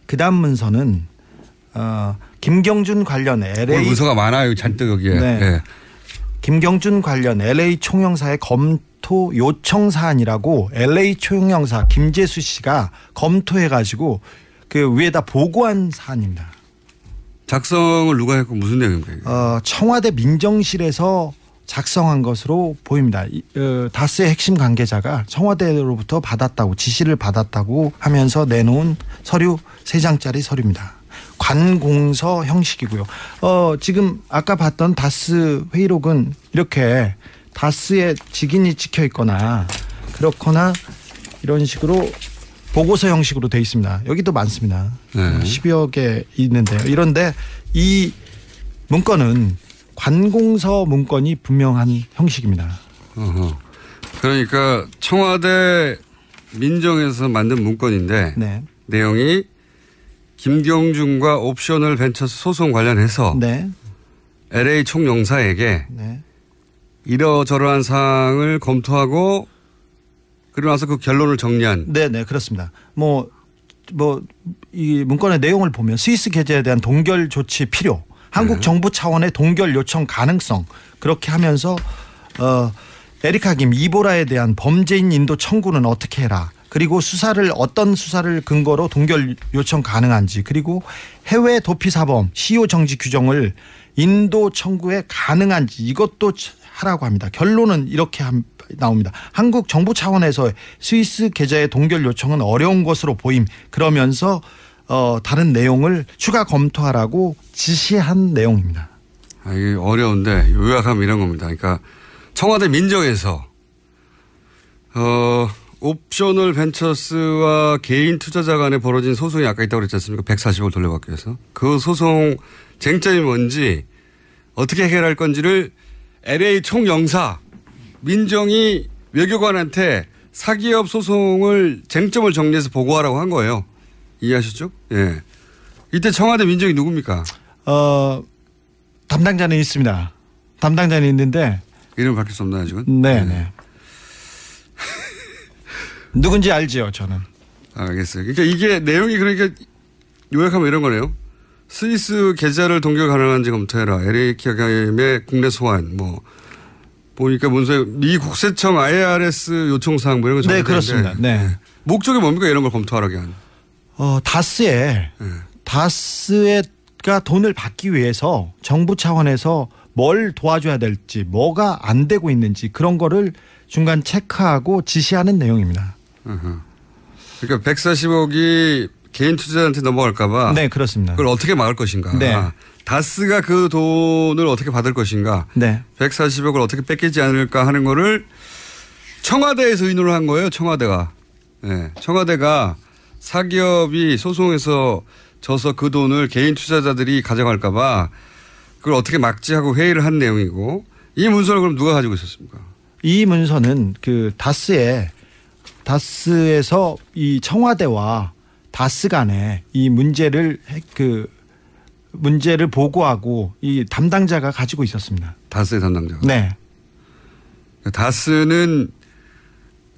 그다음 문서는 김경준 관련 LA 문서가 많아요. 잔뜩 여기에. 네. 네. 김경준 관련 LA 총영사의 검토 요청 사안이라고 LA 총영사 김재수 씨가 검토해가지고 그 위에다 보고한 사안입니다. 작성을 누가 했고 무슨 내용입니까? 청와대 민정실에서 작성한 것으로 보입니다. 다스의 핵심 관계자가 청와대로부터 지시를 받았다고 하면서 내놓은 서류 3장짜리 서류입니다. 관공서 형식이고요. 지금 아까 봤던 다스 회의록은 이렇게 다스의 직인이 찍혀 있거나 그렇거나 이런 식으로 보고서 형식으로 돼 있습니다. 여기도 많습니다. 10여 개 있는데요. 이런데 이 문건은 관공서 문건이 분명한 형식입니다. 그러니까 청와대 민정에서 만든 문건인데 네. 내용이 김경준과 옵셔널 벤처스 소송 관련해서 네. LA 총영사에게 네. 이러저러한 사항을 검토하고 그러고 나서 그 결론을 정리한. 네, 그렇습니다. 이 문건의 내용을 보면 스위스 계좌에 대한 동결 조치 필요, 한국 정부 차원의 동결 요청 가능성 그렇게 하면서 에리카 김 이보라에 대한 범죄인 인도 청구는 어떻게 해라. 그리고 어떤 수사를 근거로 동결 요청 가능한지 그리고 해외 도피 사범 시효 정지 규정을 인도 청구에 가능한지 이것도 하라고 합니다. 결론은 이렇게 나옵니다. 한국 정부 차원에서 스위스 계좌의 동결 요청은 어려운 것으로 보임. 그러면서 다른 내용을 추가 검토하라고 지시한 내용입니다. 이게 어려운데 요약하면 이런 겁니다. 그러니까 청와대 민정에서 옵셔널 벤처스와 개인 투자자 간에 벌어진 소송이 아까 있다고 그랬지 않습니까? 140억 돌려받기 위해서. 그 소송 쟁점이 뭔지 어떻게 해결할 건지를 LA 총영사 민정이 외교관한테 사기업 소송을 쟁점을 정리해서 보고하라고 한 거예요. 이해하셨죠? 예. 이때 청와대 민정이 누굽니까? 담당자는 있습니다. 담당자는 있는데 이름 밝힐 수 없나요 지금? 네. 누군지 알지요, 저는. 알겠어요. 그러니까 이게 내용이 그러니까 요약하면 이런 거네요. 스위스 계좌를 동결 가능한지 검토해라. LA 기업의 국내 소환 보니까 문서에 미 국세청 IRS 요청 사항 이런 거. 네, 그렇습니다. 네. 목적이 뭡니까 이런 걸 검토하라게 한? 다스가 돈을 받기 위해서 정부 차원에서 뭘 도와줘야 될지, 뭐가 안 되고 있는지 그런 거를 중간 체크하고 지시하는 내용입니다. 그러니까 140억이 개인 투자자한테 넘어갈까 봐. 네, 그렇습니다. 그걸 어떻게 막을 것인가. 네. 다스가 그 돈을 어떻게 받을 것인가. 네. 140억을 어떻게 뺏기지 않을까 하는 거를 청와대에서 의논을 한 거예요. 청와대가. 네. 청와대가 사기업이 소송에서 져서 그 돈을 개인 투자자들이 가져갈까 봐 그걸 어떻게 막지 하고 회의를 한 내용이고 이 문서를 그럼 누가 가지고 있었습니까? 이 문서는 그 다스에서 이 청와대와 다스 간에 이 문제를 보고하고 이 담당자가 가지고 있었습니다. 다스의 담당자가? 네. 다스는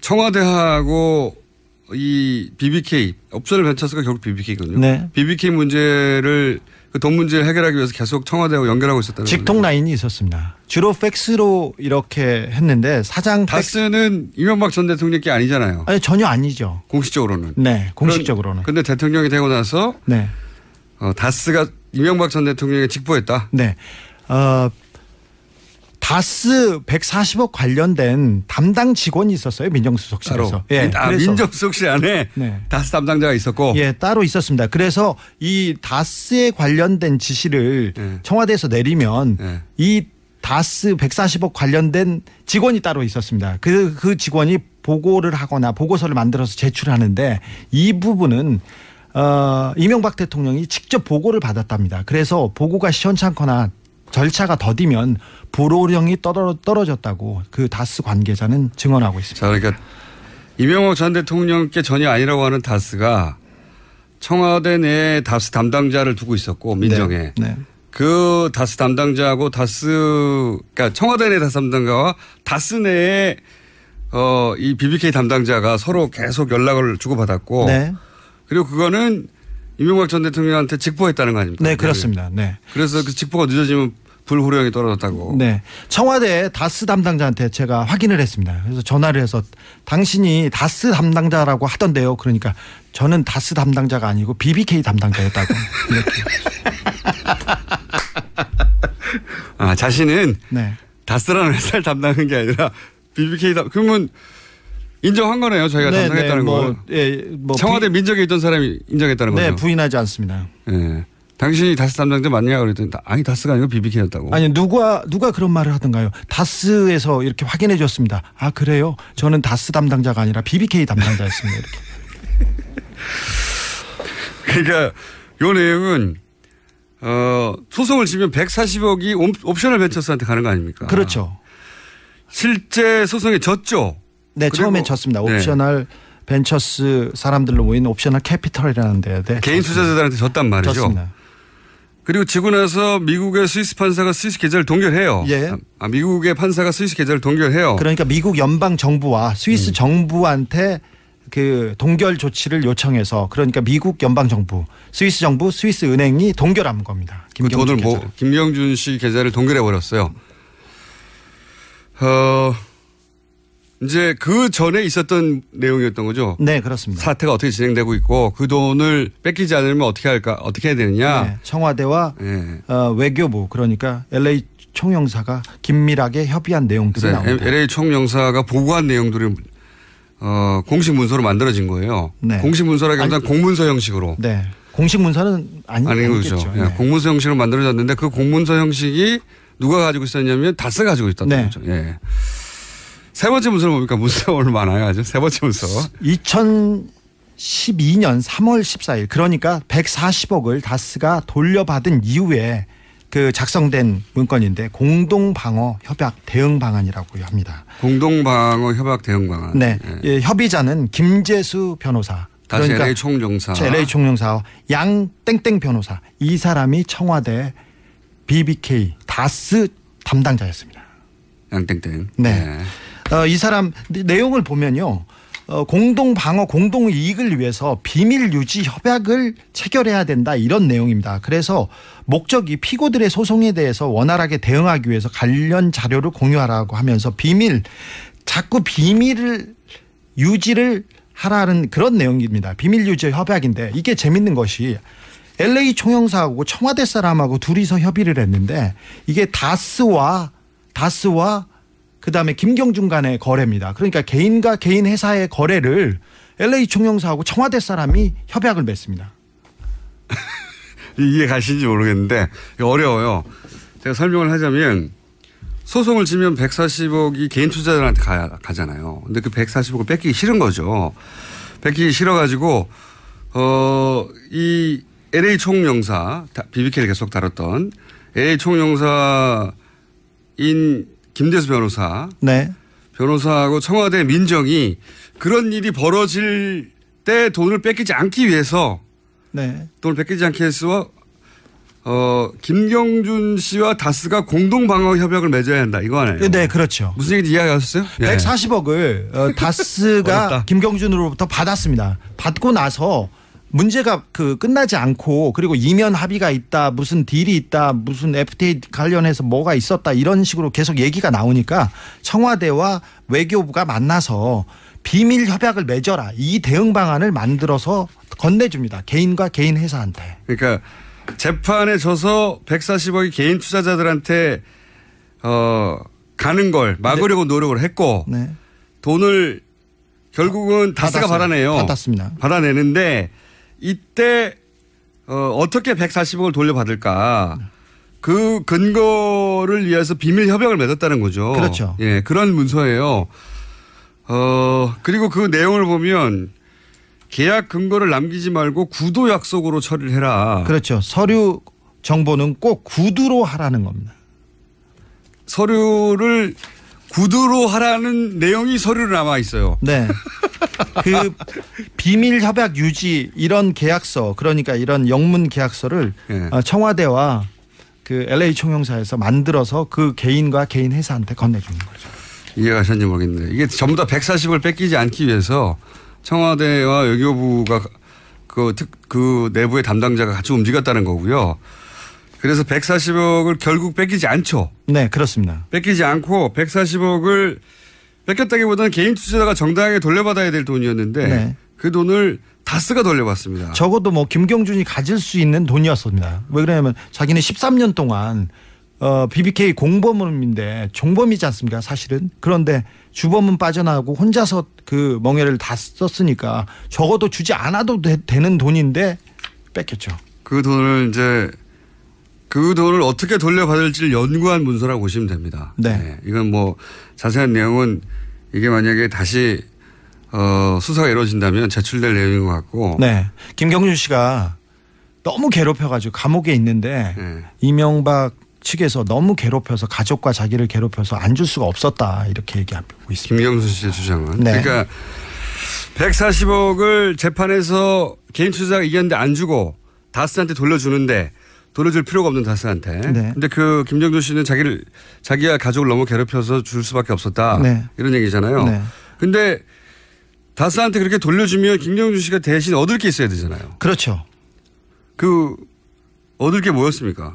청와대하고 이 BBK, 옵셔널 벤처스가 결국 BBK거든요. 네. BBK 문제를 그 돈 문제를 해결하기 위해서 계속 청와대하고 연결하고 있었다는 거죠. 직통 라인이 있었습니다. 주로 팩스로 이렇게 했는데 다스는 이명박 전 대통령 게 아니잖아요. 아니, 전혀 아니죠. 공식적으로는. 네, 공식적으로는. 그런데 대통령이 되고 나서 네. 다스가 이명박 전 대통령에 직보했다. 네. 다스 140억 관련된 담당 직원이 있었어요. 민정수석실에서. 예, 민정수석실 안에 네. 다스 담당자가 있었고. 예, 따로 있었습니다. 그래서 이 다스에 관련된 지시를 청와대에서 내리면 이 다스 140억 관련된 직원이 따로 있었습니다. 그 직원이 보고를 하거나 보고서를 만들어서 제출하는데 이 부분은 이명박 대통령이 직접 보고를 받았답니다. 그래서 보고가 시원찮거나 절차가 더디면 불호령이 떨어졌다고 그 다스 관계자는 증언하고 있습니다. 자, 그러니까 이명박 전 대통령께 전혀 아니라고 하는 다스가 청와대 내에 다스 담당자를 두고 있었고 민정에. 네. 그 다스 담당자하고 그러니까 청와대 내 다스 담당자와 다스 내에 이 BBK 담당자가 서로 계속 연락을 주고받았고. 네. 그리고 그거는 이명박 전 대통령한테 직보했다는 거 아닙니까? 네, 그렇습니다. 네. 그래서 그 직보가 늦어지면 불호령이 떨어졌다고. 네. 청와대 다스 담당자한테 제가 확인을 했습니다. 그래서 전화를 해서 당신이 다스 담당자라고 하던데요. 그러니까 저는 다스 담당자가 아니고 BBK 담당자였다고. 이렇게. 자신은 네. 다스라는 회사를 담당한 게 아니라 BBK 그러면 인정한 거네요. 자기가 담당했다는 거. 청와대 민정에 있던 사람이 인정했다는 거죠. 네, 부인하지 않습니다. 네. 당신이 다스 담당자 맞냐 그랬더니 아니 다스가 아니고 BBK였다고. 아니 누가 그런 말을 하던가요? 다스에서 이렇게 확인해 줬습니다. 아 그래요? 저는 다스 담당자가 아니라 BBK 담당자였습니다. 이렇게. 그러니까 요 내용은 소송을 지면 140억이 옵셔널 벤처스한테 가는 거 아닙니까? 그렇죠. 실제 소송에 졌죠. 네, 처음에 졌습니다. 옵셔널 벤처스 사람들로 모인 옵셔널 캐피털이라는 데에 개인 투자자들한테 졌단 말이죠. 졌습니다. 그리고 지고 나서 미국의 스위스 판사가 스위스 계좌를 동결해요. 예. 미국의 판사가 스위스 계좌를 동결해요. 그러니까 미국 연방 정부와 스위스 정부한테 그 동결 조치를 요청해서 그러니까 미국 연방 정부, 스위스 정부, 스위스 은행이 동결한 겁니다. 그 돈을 김경준 씨 계좌를 동결해 버렸어요. 이제 그 전에 있었던 내용이었던 거죠. 네, 그렇습니다. 사태가 어떻게 진행되고 있고 그 돈을 뺏기지 않으면 어떻게 할까, 어떻게 해야 되느냐. 네, 청와대와 외교부 그러니까 LA 총영사가 긴밀하게 협의한 내용들이 나옵니다. LA 총영사가 보고한 내용들이 공식 문서로 만들어진 거예요. 네. 공식 문서라기보다는 공문서 형식으로. 네. 공식 문서는 아니겠죠. 거죠. 네. 공문서 형식으로 만들어졌는데 그 공문서 형식이 누가 가지고 있었냐면 다스 가지고 있었던 거죠. 예. 세 번째 문서를 보니까 문서가 오늘 많아요. 아주 세 번째 문서. 2012년 3월 14일 그러니까 140억을 다스가 돌려받은 이후에 그 작성된 문건인데 공동방어 협약 대응 방안이라고 합니다. 공동방어 협약 대응 방안. 네. 예, 협의자는 김재수 변호사. 다시 그러니까 LA 총영사. LA 총영사와 양 땡땡 변호사. 이 사람이 청와대 BBK 다스 담당자였습니다. 양 땡땡. 네. 이 사람 내용을 보면요. 공동 방어, 공동 이익을 위해서 비밀 유지 협약을 체결해야 된다 이런 내용입니다. 그래서 목적이 피고들의 소송에 대해서 원활하게 대응하기 위해서 관련 자료를 공유하라고 하면서 자꾸 비밀을 유지를 하라는 그런 내용입니다. 비밀 유지 협약인데 이게 재밌는 것이 LA 총영사하고 청와대 사람하고 둘이서 협의를 했는데 이게 다스와 그다음에 김경준 간의 거래입니다. 그러니까 개인과 개인 회사의 거래를 LA 총영사하고 청와대 사람이 협약을 맺습니다. 이해 가시는지 모르겠는데 어려워요. 제가 설명을 하자면 소송을 지면 140억이 개인 투자자들한테 가잖아요. 근데 그 140억을 뺏기기 싫은 거죠. 뺏기기 싫어가지고 이 LA 총영사 BBK를 계속 다뤘던 LA 총영사인 김재수 변호사, 네. 변호사하고 청와대 민정이 그런 일이 벌어질 때 돈을 뺏기지 않기 위해서, 돈을 뺏기지 않기 위해서 김경준 씨와 다스가 공동 방어 협약을 맺어야 한다 이거 아니에요? 네, 그렇죠. 무슨 얘기인지 이해하셨어요? 140억을 다스가 김경준으로부터 받았습니다. 받고 나서. 문제가 끝나지 않고 그리고 이면 합의가 있다 무슨 딜이 있다 무슨 FTA 관련해서 뭐가 있었다 이런 식으로 계속 얘기가 나오니까 청와대와 외교부가 만나서 비밀 협약을 맺어라 이 대응 방안을 만들어서 건네줍니다. 개인과 개인 회사한테. 그러니까 재판에 져서 140억이 개인 투자자들한테 가는 걸 막으려고 노력을 했고 돈을 결국은 다스가 받아내요. 받았습니다. 받아내는데 이때 어떻게 140억을 돌려받을까 그 근거를 위해서 비밀 협약을 맺었다는 거죠. 그렇죠. 예, 그런 문서예요. 그리고 그 내용을 보면 계약 근거를 남기지 말고 구도 약속으로 처리를 해라. 그렇죠. 서류 정보는 꼭 구두로 하라는 겁니다. 서류를 구두로 하라는 내용이 서류로 남아 있어요. 네. 그 비밀 협약 유지 이런 계약서 그러니까 이런 영문 계약서를 청와대와 그 LA 총영사에서 만들어서 그 개인과 개인 회사한테 건네주는 거죠. 이해가 하셨는지 모르겠는데 이게 전부 다 140을 뺏기지 않기 위해서 청와대와 외교부가 그 내부의 담당자가 같이 움직였다는 거고요. 그래서 140억을 결국 뺏기지 않죠. 네, 그렇습니다. 뺏기지 않고 140억을 뺏겼다기보다는 개인 투자자가 정당하게 돌려받아야 될 돈이었는데 그 돈을 다스가 돌려받습니다. 적어도 김경준이 가질 수 있는 돈이었습니다. 왜 그러냐면 자기는 13년 동안 BBK 공범인데 종범이지 않습니까 사실은. 그런데 주범은 빠져나가고 혼자서 그 멍해를 다 썼으니까 적어도 주지 않아도 되는 돈인데 뺏겼죠. 그 돈을 어떻게 돌려받을지를 연구한 문서라고 보시면 됩니다. 네. 이건 자세한 내용은 이게 만약에 다시 수사가 이루어진다면 제출될 내용인 것 같고. 네. 김경준 씨가 너무 괴롭혀가지고 감옥에 있는데 이명박 측에서 너무 괴롭혀서 가족과 자기를 괴롭혀서 안 줄 수가 없었다 이렇게 얘기하고 있습니다. 김경준 씨의 주장은. 네. 그러니까 140억을 재판에서 개인 투자가 이겼는데 안 주고 다스한테 돌려주는데 돌려줄 필요가 없는 다스한테. 네. 근데 그 김경준 씨는 자기가 가족을 너무 괴롭혀서 줄 수밖에 없었다. 네. 이런 얘기잖아요. 네. 근데 다스한테 그렇게 돌려주면 김경준 씨가 대신 얻을 게 있어야 되잖아요. 그렇죠. 얻을 게 뭐였습니까?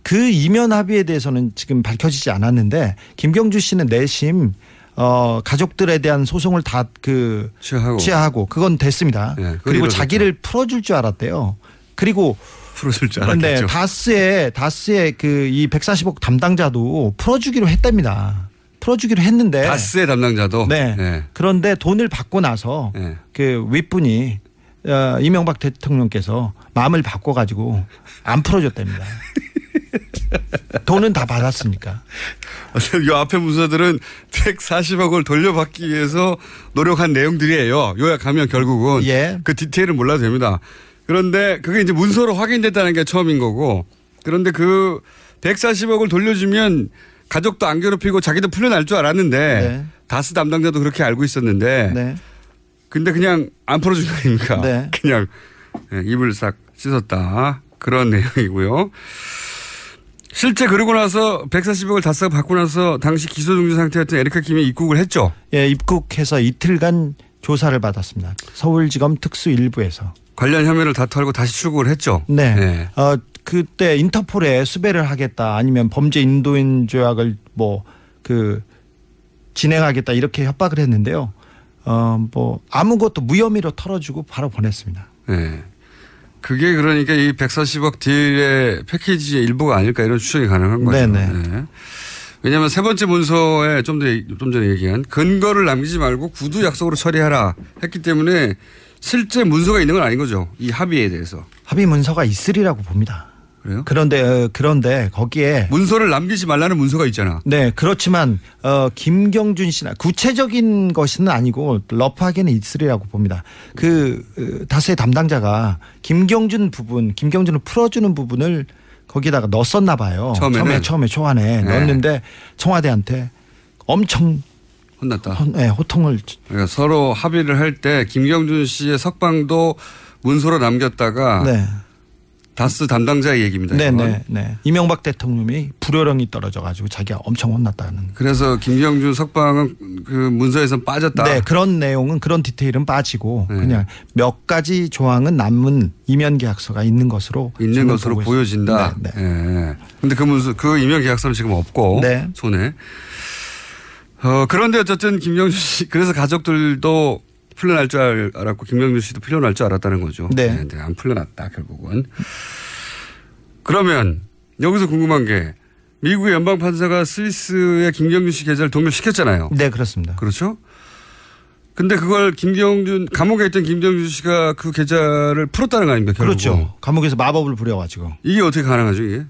그 이면 합의에 대해서는 지금 밝혀지지 않았는데 김경준 씨는 내심 가족들에 대한 소송을 다 취하하고 그건 됐습니다. 네, 그리고 자기를 풀어줄 줄 알았대요. 그리고 풀어줄 줄 알았겠죠. 네, 다스의 이 140억 담당자도 풀어주기로 했답니다. 풀어주기로 했는데 다스의 담당자도. 네. 네. 그런데 돈을 받고 나서 그 윗분이 이명박 대통령께서 마음을 바꿔가지고 안 풀어줬답니다. 돈은 다 받았으니까. 이 앞에 문서들은 140억을 돌려받기 위해서 노력한 내용들이에요. 요약하면 결국은 그 디테일은 몰라도 됩니다. 그런데 그게 이제 문서로 확인됐다는 게 처음인 거고, 그런데 그 140억을 돌려주면 가족도 안 괴롭히고 자기도 풀려날 줄 알았는데 다스 담당자도 그렇게 알고 있었는데 근데 그냥 안 풀어준 거 아닙니까? 그냥 입을 싹 씻었다. 그런 내용이고요. 실제 그러고 나서 140억을 다스가 받고 나서 당시 기소중지 상태였던 에리카 김이 입국을 했죠? 예, 입국해서 이틀간 조사를 받았습니다. 서울지검 특수일부에서. 관련 혐의를 다 털고 다시 출국을 했죠? 네. 그때 인터폴에 수배를 하겠다 아니면 범죄 인도인 조약을 진행하겠다 이렇게 협박을 했는데요. 아무것도 무혐의로 털어주고 바로 보냈습니다. 네. 그게 그러니까 이 140억 딜의 패키지의 일부가 아닐까 이런 추정이 가능한 거죠. 네. 왜냐하면 세 번째 문서에 좀 전에 얘기한 근거를 남기지 말고 구두 약속으로 처리하라 했기 때문에 실제 문서가 있는 건 아닌 거죠. 이 합의에 대해서. 합의 문서가 있으리라고 봅니다. 그래요? 그런데 거기에 문서를 남기지 말라는 문서가 있잖아. 네, 그렇지만 김경준 씨나 구체적인 것은 아니고 러프하게는 있으리라고 봅니다. 다스의 담당자가 김경준을 풀어주는 부분을 거기다가 넣었었나 봐요. 처음에 초안에 넣었는데 청와대한테 엄청 혼났다. 호통을. 그러니까 서로 합의를 할 때 김경준 씨의 석방도 문서로 남겼다가 다스 담당자의 얘기입니다. 네. 이명박 대통령이 불효령이 떨어져가지고 자기가 엄청 혼났다는. 그래서 김경준 석방은 그 문서에서 빠졌다. 네, 그런 디테일은 빠지고 그냥 몇 가지 조항은 남은 이면 계약서가 있는 것으로 보여진다. 네. 근데 그 이면 계약서는 지금 없고 손에. 그런데 어쨌든 김경준 씨 그래서 가족들도 풀려날 줄 알았고 김경준 씨도 풀려날 줄 알았다는 거죠. 네. 안 풀려났다 결국은. 그러면 여기서 궁금한 게 미국의 연방판사가 스위스의 김경준 씨 계좌를 동결시켰잖아요. 네, 그렇습니다. 그렇죠? 근데 그걸 감옥에 있던 김경준 씨가 그 계좌를 풀었다는 거 아닙니까? 결국은. 그렇죠. 감옥에서 마법을 부려가지고. 이게 어떻게 가능하죠 이게?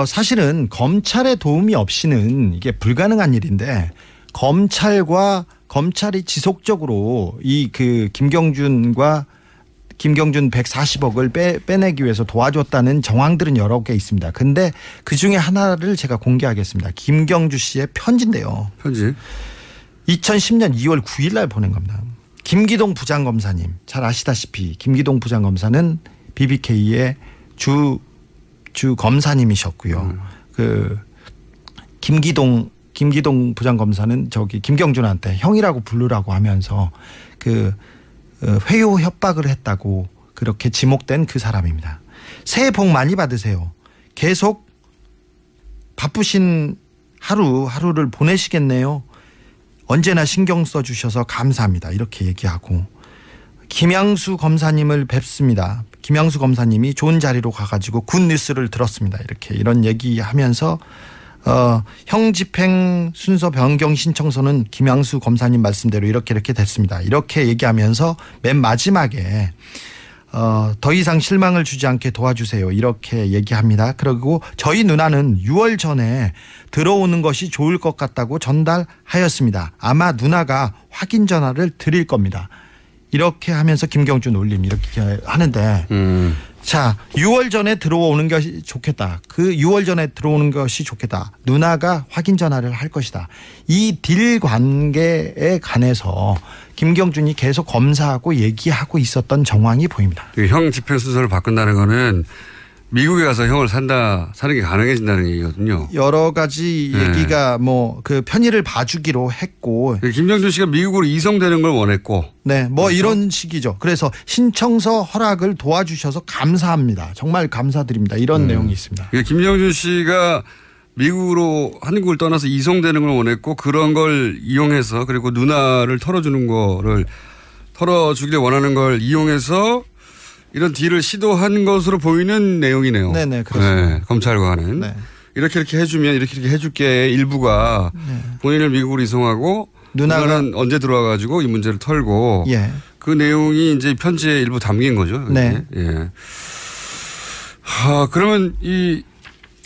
사실은 검찰의 도움이 없이는 이게 불가능한 일인데 검찰이 지속적으로 김경준 140억을 빼내기 위해서 도와줬다는 정황들은 여러 개 있습니다. 근데 그 중에 하나를 제가 공개하겠습니다. 김경준 씨의 편지인데요. 편지. 2010년 2월 9일 날 보낸 겁니다. 김기동 부장검사님, 잘 아시다시피 김기동 부장검사는 BBK의 주 검사님이셨고요. 김기동 부장검사는 김경준한테 형이라고 부르라고 하면서 회유 협박을 했다고 그렇게 지목된 그 사람입니다. 새해 복 많이 받으세요. 계속 바쁘신 하루를 보내시겠네요. 언제나 신경 써주셔서 감사합니다. 이렇게 얘기하고 김양수 검사님을 뵙습니다. 김양수 검사님이 좋은 자리로 가가지고 굿뉴스를 들었습니다. 이런 얘기하면서 형 집행 순서 변경 신청서는 김양수 검사님 말씀대로 이렇게 됐습니다. 이렇게 얘기하면서 맨 마지막에 더 이상 실망을 주지 않게 도와주세요. 이렇게 얘기합니다. 그리고 저희 누나는 6월 전에 들어오는 것이 좋을 것 같다고 전달하였습니다. 아마 누나가 확인 전화를 드릴 겁니다. 이렇게 하면서 김경준 올림 이렇게 하는데 자 6월 전에 들어오는 것이 좋겠다. 그 6월 전에 들어오는 것이 좋겠다. 누나가 확인 전화를 할 것이다. 이 딜 관계에 관해서 김경준이 계속 검사하고 얘기하고 있었던 정황이 보입니다. 형 집행 순서를 바꾼다는 거는 미국에 가서 형을 사는 게 가능해진다는 얘기거든요. 여러 가지 얘기가 뭐 그 편의를 봐주기로 했고. 김경준 씨가 미국으로 이송되는 걸 원했고. 네, 뭐 그렇죠? 이런 식이죠. 그래서 신청서 허락을 도와주셔서 감사합니다. 정말 감사드립니다. 이런 내용이 있습니다. 김경준 씨가 미국으로 한국을 떠나서 이송되는 걸 원했고 그런 걸 이용해서 그리고 누나를 털어주는 거를 털어주길 원하는 걸 이용해서 이런 딜을 시도한 것으로 보이는 내용이네요. 네네, 그렇습니다. 네, 검찰과는. 네. 이렇게 해주면 이렇게 해줄게 일부가 본인을 미국으로 이송하고 누나는 언제 들어와가지고 이 문제를 털고 그 내용이 이제 편지에 일부 담긴 거죠. 네. 예. 그러면 이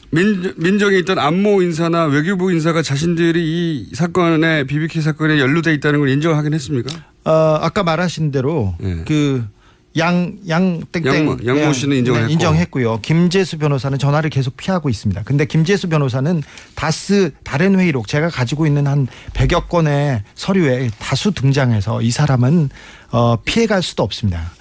민정에 있던 안모 인사나 외교부 인사가 자신들이 이 사건에 BBK 사건에 연루돼 있다는 걸 인정하긴 했습니까? 아까 말하신 대로 그 양모 씨는 인정했고. 인정했고요. 김재수 변호사는 전화를 계속 피하고 있습니다. 근데 김재수 변호사는 다스 다른 회의록 제가 가지고 있는 한 100여 건의 서류에 다수 등장해서 이 사람은 피해갈 수도 없습니다.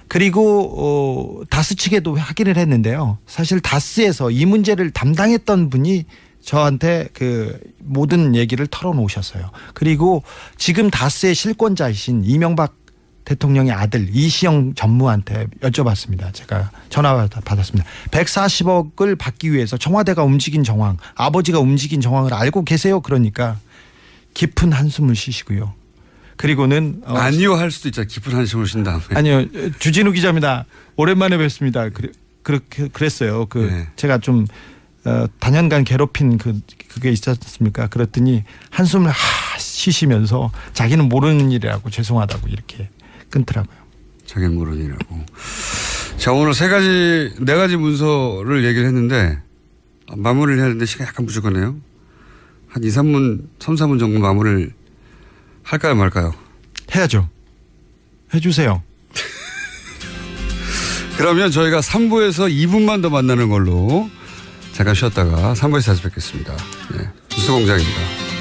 그리고 다스 측에도 확인을 했는데요. 사실 다스에서 이 문제를 담당했던 분이 저한테 그 모든 얘기를 털어놓으셨어요. 그리고 지금 다스의 실권자이신 이명박 대통령의 아들 이시영 전무한테 여쭤봤습니다. 제가 전화 받았습니다. 140억을 받기 위해서 청와대가 움직인 정황, 아버지가 움직인 정황을 알고 계세요? 그러니까 깊은 한숨을 쉬시고요. 그리고는 아니요 할 수도 있잖아요. 깊은 한숨을 쉰 다음에. 아니요. 주진우 기자입니다. 오랜만에 뵙습니다. 그랬어요. 제가 좀 단연간 괴롭힌 그게 있지 않습니까? 그랬더니 한숨을 쉬시면서 자기는 모르는 일이라고 죄송하다고 이렇게 끊더라고요. 자기는 모르는 일이라고. 자, 오늘 네 가지 문서를 얘기를 했는데 마무리를 해야 하는데 시간이 약간 부족하네요. 한 3, 4분 정도 마무리를 할까요 말까요? 해야죠. 해주세요. 그러면 저희가 3부에서 2분만 더 만나는 걸로 잠깐 쉬었다가 3부에서 다시 뵙겠습니다. 네, 뉴스공장입니다.